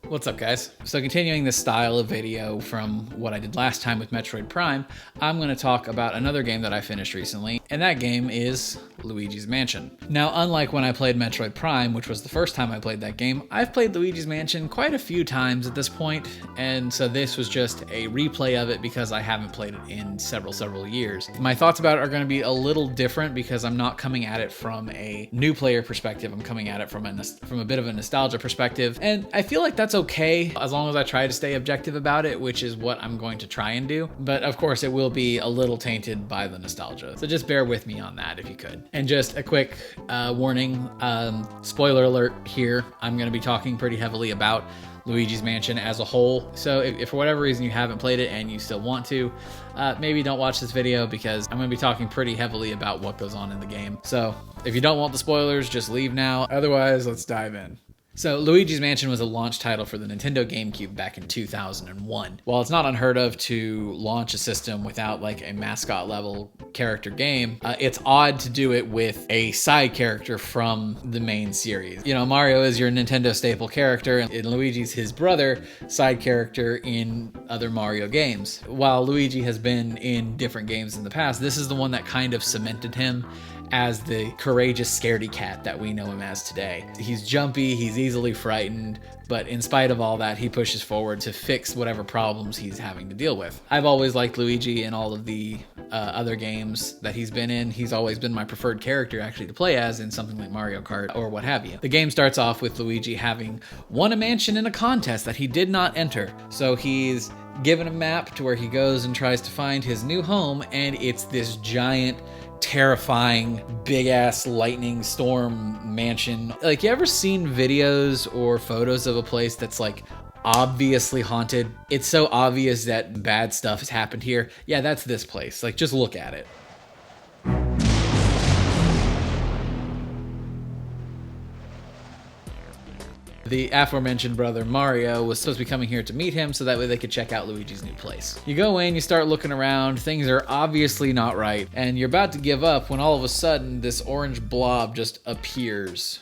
What's up, guys? So continuing this style of video from what I did last time with Metroid Prime, I'm going to talk about another game that I finished recently, and that game is Luigi's Mansion. Now, unlike when I played Metroid Prime, which was the first time I played that game, I've played Luigi's Mansion quite a few times at this point, and so this was just a replay of it because I haven't played it in several years. My thoughts about it are going to be a little different because I'm not coming at it from a new player perspective. I'm coming at it from a bit of a nostalgia perspective, and I feel like that's okay as long as I try to stay objective about it, which is what I'm going to try and do. But of course, it will be a little tainted by the nostalgia. So just bear with me on that if you could. And just a quick warning, spoiler alert here, I'm going to be talking pretty heavily about Luigi's Mansion as a whole. So if for whatever reason you haven't played it and you still want to, maybe don't watch this video because I'm going to be talking pretty heavily about what goes on in the game. So if you don't want the spoilers, just leave now. Otherwise, let's dive in. So Luigi's Mansion was a launch title for the Nintendo GameCube back in 2001. While it's not unheard of to launch a system without like a mascot level character game, it's odd to do it with a side character from the main series. You know, Mario is your Nintendo staple character, and Luigi's his brother, side character in other Mario games. While Luigi has been in different games in the past, this is the one that kind of cemented him as the courageous scaredy cat that we know him as today. He's jumpy, he's easily frightened, but in spite of all that, he pushes forward to fix whatever problems he's having to deal with. I've always liked Luigi in all of the other games that he's been in. He's always been my preferred character actually to play as in something like Mario Kart or what have you. The game starts off with Luigi having won a mansion in a contest that he did not enter. So he's given a map to where he goes and tries to find his new home, and it's this giant, terrifying, big-ass lightning storm mansion. Like, you ever seen videos or photos of a place that's like obviously haunted? It's so obvious that bad stuff has happened here. Yeah, that's this place. Like, just look at it. The aforementioned brother Mario was supposed to be coming here to meet him so that way they could check out Luigi's new place. You go in, you start looking around, things are obviously not right, and you're about to give up when all of a sudden this orange blob just appears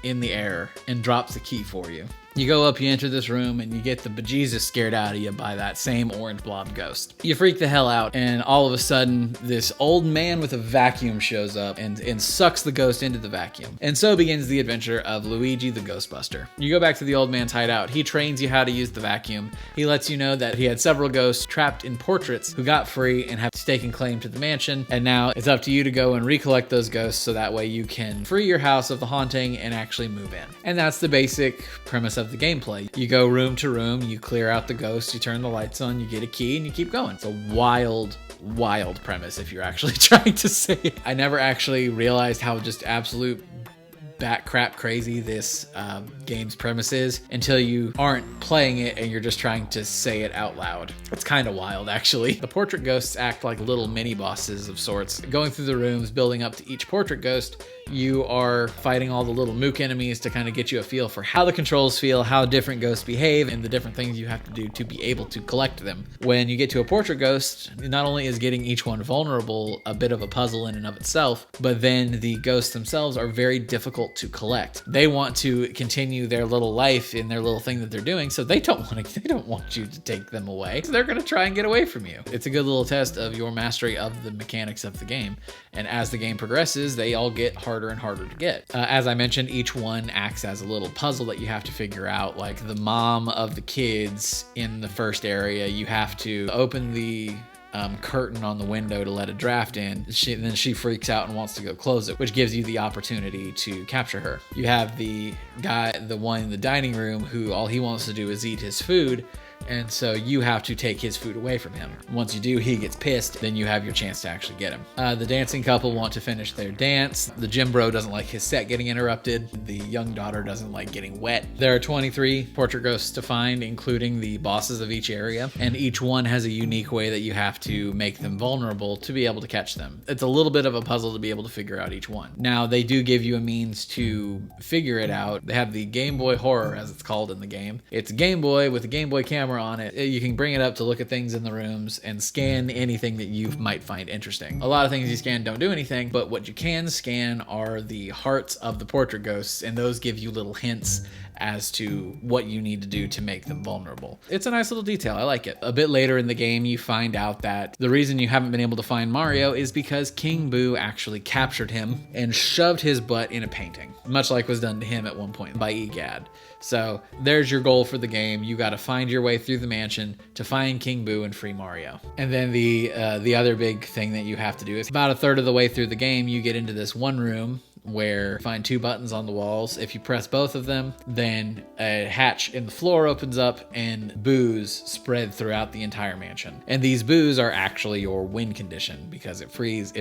in the air and drops the key for you. You go up, you enter this room, and you get the bejesus scared out of you by that same orange blob ghost. You freak the hell out, and all of a sudden, this old man with a vacuum shows up and sucks the ghost into the vacuum. And so begins the adventure of Luigi the Ghostbuster. You go back to the old man's hideout. He trains you how to use the vacuum. He lets you know that he had several ghosts trapped in portraits who got free and have taken claim to the mansion, and now it's up to you to go and recollect those ghosts so that way you can free your house of the haunting and actually move in. And that's the basic premise of the gameplay. You go room to room, you clear out the ghosts, you turn the lights on, you get a key, and you keep going. It's a wild premise if you're actually trying to say it. I never actually realized how just absolute bat crap crazy this game's premise is until you aren't playing it and you're just trying to say it out loud. It's kind of wild, actually. The portrait ghosts act like little mini bosses of sorts. Going through the rooms, building up to each portrait ghost, you are fighting all the little mook enemies to kind of get you a feel for how the controls feel, how different ghosts behave, and the different things you have to do to be able to collect them. When you get to a portrait ghost, not only is getting each one vulnerable a bit of a puzzle in and of itself, but then the ghosts themselves are very difficult to collect. They want to continue their little life in their little thing that they're doing, so they don't want you to take them away. So they're going to try and get away from you. It's a good little test of your mastery of the mechanics of the game. And as the game progresses, they all get harder and harder to get. As I mentioned, each one acts as a little puzzle that you have to figure out. Like the mom of the kids in the first area, you have to open the curtain on the window to let a draft in. Then she freaks out and wants to go close it, which gives you the opportunity to capture her. You have the guy, the one in the dining room, who all he wants to do is eat his food, and so you have to take his food away from him. Once you do, he gets pissed, then you have your chance to actually get him. The dancing couple want to finish their dance. The gym bro doesn't like his set getting interrupted. The young daughter doesn't like getting wet. There are 23 portrait ghosts to find, including the bosses of each area, and each one has a unique way that you have to make them vulnerable to be able to catch them. It's a little bit of a puzzle to be able to figure out each one. Now, they do give you a means to figure it out. They have the Game Boy Horror, as it's called in the game. It's a Game Boy with a Game Boy camera camera on it. You can bring it up to look at things in the rooms and scan anything that you might find interesting. A lot of things you scan don't do anything, but what you can scan are the hearts of the portrait ghosts, and those give you little hints as to what you need to do to make them vulnerable. It's a nice little detail. I like it. A bit later in the game, you find out that the reason you haven't been able to find Mario is because King Boo actually captured him and shoved his butt in a painting, much like was done to him at one point by Egad. So there's your goal for the game. You got to find your way through the mansion to find King Boo and free Mario. And then the other big thing that you have to do is about a third of the way through the game, you get into this one room where you find two buttons on the walls. If you press both of them, then a hatch in the floor opens up and boos spread throughout the entire mansion. And these boos are actually your win condition because it frees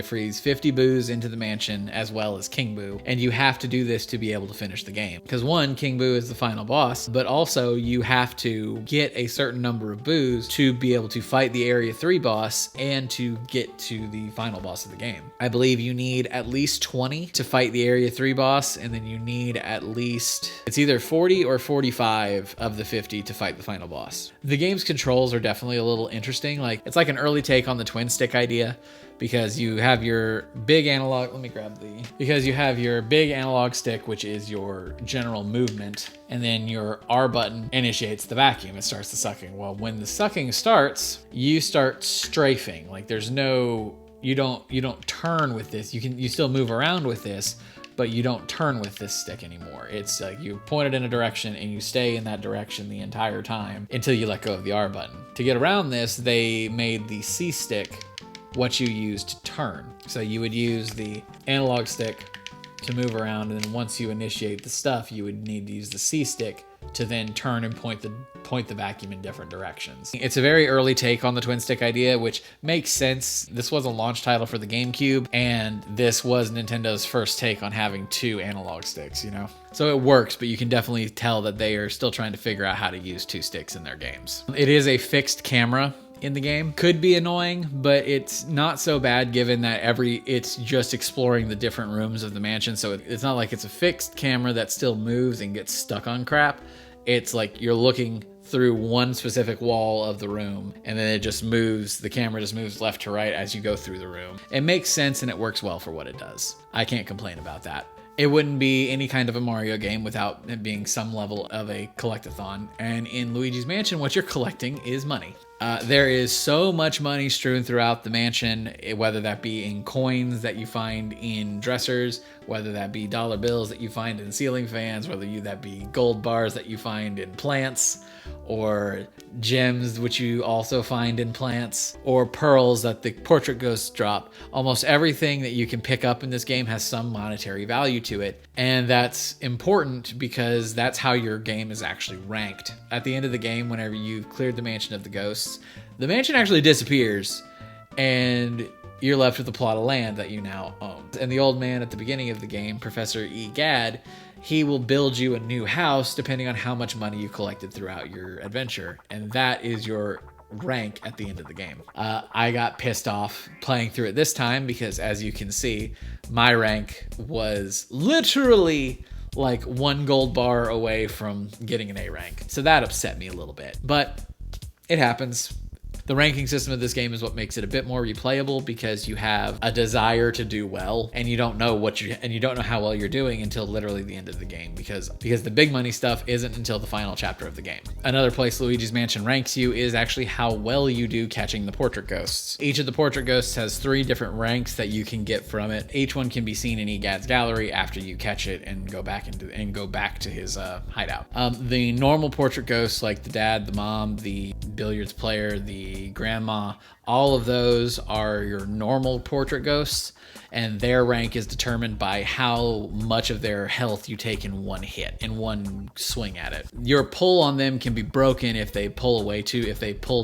50 boos into the mansion as well as King Boo. And you have to do this to be able to finish the game. Because one, King Boo is the final boss, but also you have to get a certain number of boos to be able to fight the Area 3 boss and to get to the final boss of the game. I believe you need at least 20 to fight the Area 3 boss, and then you need at least, it's either 40 or 45 of the 50 to fight the final boss. The game's controls are definitely a little interesting. Like, it's like an early take on the twin stick idea, because you have your big analog, because you have your big analog stick, which is your general movement, and then your R button initiates the vacuum. It starts the sucking. Well, when the sucking starts, you start strafing. Like, there's no, you don't turn with this. You still move around with this, but you don't turn with this stick anymore. It's like you point it in a direction and you stay in that direction the entire time until you let go of the R button. To get around this, they made the C stick what you use to turn. So you would use the analog stick to move around, and then once you initiate the stuff, you would need to use the C stick to then turn and point the vacuum in different directions. It's a very early take on the twin stick idea, which makes sense. This was a launch title for the GameCube, and this was Nintendo's first take on having two analog sticks, you know? So it works, but you can definitely tell that they are still trying to figure out how to use two sticks in their games. It is a fixed camera in the game. Could be annoying, but it's not so bad given that it's just exploring the different rooms of the mansion. So it's not like it's a fixed camera that still moves and gets stuck on crap. It's like you're looking through one specific wall of the room, and then it just moves, the camera just moves left to right as you go through the room. It makes sense and it works well for what it does. I can't complain about that. It wouldn't be any kind of a Mario game without it being some level of a collectathon. And in Luigi's Mansion, what you're collecting is money. There is so much money strewn throughout the mansion, whether that be in coins that you find in dressers, whether that be dollar bills that you find in ceiling fans, whether that be gold bars that you find in plants, or gems which you also find in plants, or pearls that the portrait ghosts drop. Almost everything that you can pick up in this game has some monetary value to it, and that's important because that's how your game is actually ranked. At the end of the game, whenever you've cleared the mansion of the ghosts, the mansion actually disappears, and you're left with a plot of land that you now own. And the old man at the beginning of the game, Professor Egad, he will build you a new house depending on how much money you collected throughout your adventure. And that is your rank at the end of the game. I got pissed off playing through it this time because, as you can see, my rank was literally like one gold bar away from getting an A rank. So that upset me a little bit, but it happens. The ranking system of this game is what makes it a bit more replayable because you have a desire to do well, and you don't know how well you're doing until literally the end of the game because the big money stuff isn't until the final chapter of the game. Another place Luigi's Mansion ranks you is actually how well you do catching the portrait ghosts. Each of the portrait ghosts has 3 different ranks that you can get from it. Each one can be seen in Egad's gallery after you catch it and go back to his hideout. The normal portrait ghosts, like the dad, the mom, the billiards player, the grandma, all of those are your normal portrait ghosts, and their rank is determined by how much of their health you take in one hit, in one swing at it. Your pull on them can be broken if they pull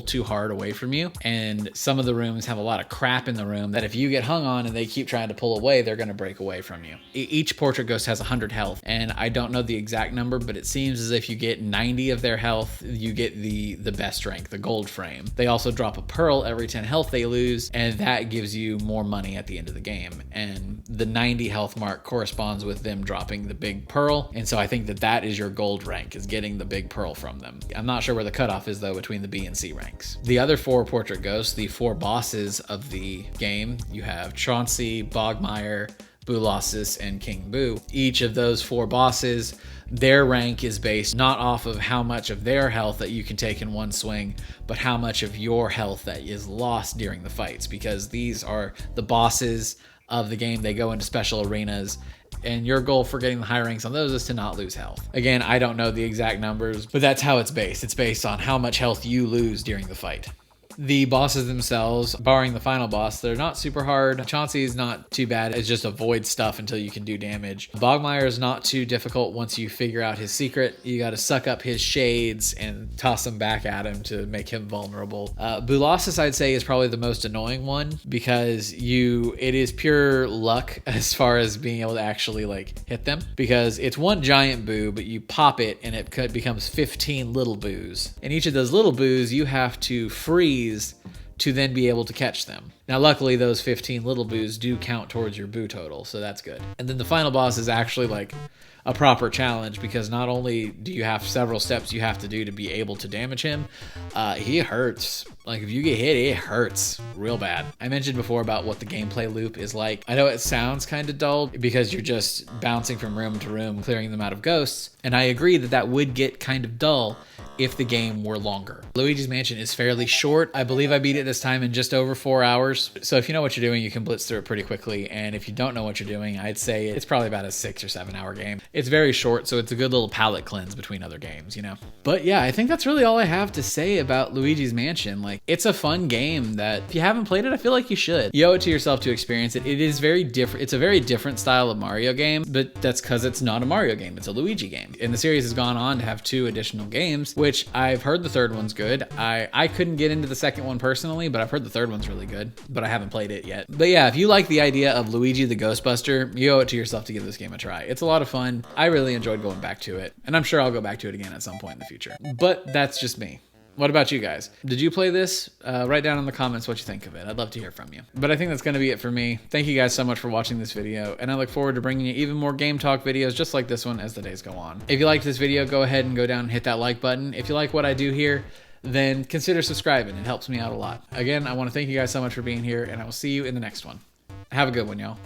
too hard away from you, and some of the rooms have a lot of crap in the room that if you get hung on and they keep trying to pull away, they're going to break away from you. Each portrait ghost has 100 health, and I don't know the exact number, but it seems as if you get 90 of their health, you get the best rank, the gold frame. They also drop a pearl every 10 health they lose, and that gives you more money at the end of the game. And the 90 health mark corresponds with them dropping the big pearl, and so I think that that is your gold rank, is getting the big pearl from them. I'm not sure where the cutoff is though between the B and C ranks. The other 4 portrait ghosts, the 4 bosses of the game, you have Chauncey, Bogmire, Boolossus, and King Boo. Each of those 4 bosses, their rank is based not off of how much of their health that you can take in one swing, but how much of your health that is lost during the fights, because these are the bosses of the game. They go into special arenas, and your goal for getting the high ranks on those is to not lose health. Again, I don't know the exact numbers, but that's how it's based. It's based on how much health you lose during the fight. The bosses themselves, barring the final boss, they're not super hard. Chauncey is not too bad. It's just avoid stuff until you can do damage. Bogmire is not too difficult once you figure out his secret. You got to suck up his shades and toss them back at him to make him vulnerable. Boolossus, I'd say, is probably the most annoying one, because it is pure luck as far as being able to actually like hit them, because it's one giant boo, but you pop it and it becomes 15 little boos. And each of those little boos you have to freeze to then be able to catch them. Now, luckily, those 15 little boos do count towards your boo total, so that's good. And then the final boss is actually like a proper challenge, because not only do you have several steps you have to do to be able to damage him, he hurts. Like, if you get hit, it hurts real bad. I mentioned before about what the gameplay loop is like. I know it sounds kind of dull because you're just bouncing from room to room, clearing them out of ghosts, and I agree that that would get kind of dull if the game were longer. Luigi's Mansion is fairly short. I believe I beat it this time in just over 4 hours. So if you know what you're doing, you can blitz through it pretty quickly. And if you don't know what you're doing, I'd say it's probably about a 6 or 7 hour game. It's very short, so it's a good little palate cleanse between other games, you know? But yeah, I think that's really all I have to say about Luigi's Mansion. Like, it's a fun game that if you haven't played it, I feel like you should. You owe it to yourself to experience it. It is very different. It's a very different style of Mario game, but that's because it's not a Mario game. It's a Luigi game. And the series has gone on to have 2 additional games, which I've heard the third one's good. I couldn't get into the second one personally, but I've heard the third one's really good, but I haven't played it yet. But yeah, if you like the idea of Luigi the Ghostbuster, you owe it to yourself to give this game a try. It's a lot of fun. I really enjoyed going back to it, and I'm sure I'll go back to it again at some point in the future. But that's just me. What about you guys? Did you play this? Write down in the comments what you think of it. I'd love to hear from you. But I think that's going to be it for me. Thank you guys so much for watching this video, and I look forward to bringing you even more game talk videos just like this one as the days go on. If you liked this video, go ahead and go down and hit that like button. If you like what I do here, then consider subscribing. It helps me out a lot. Again, I want to thank you guys so much for being here, and I will see you in the next one. Have a good one, y'all.